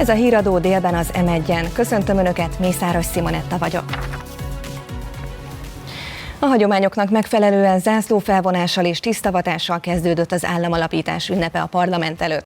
Ez a híradó délben az M1-en. Köszöntöm Önöket, Mészáros Simonetta vagyok. A hagyományoknak megfelelően zászlófelvonással és tisztavatással kezdődött az államalapítás ünnepe a parlament előtt.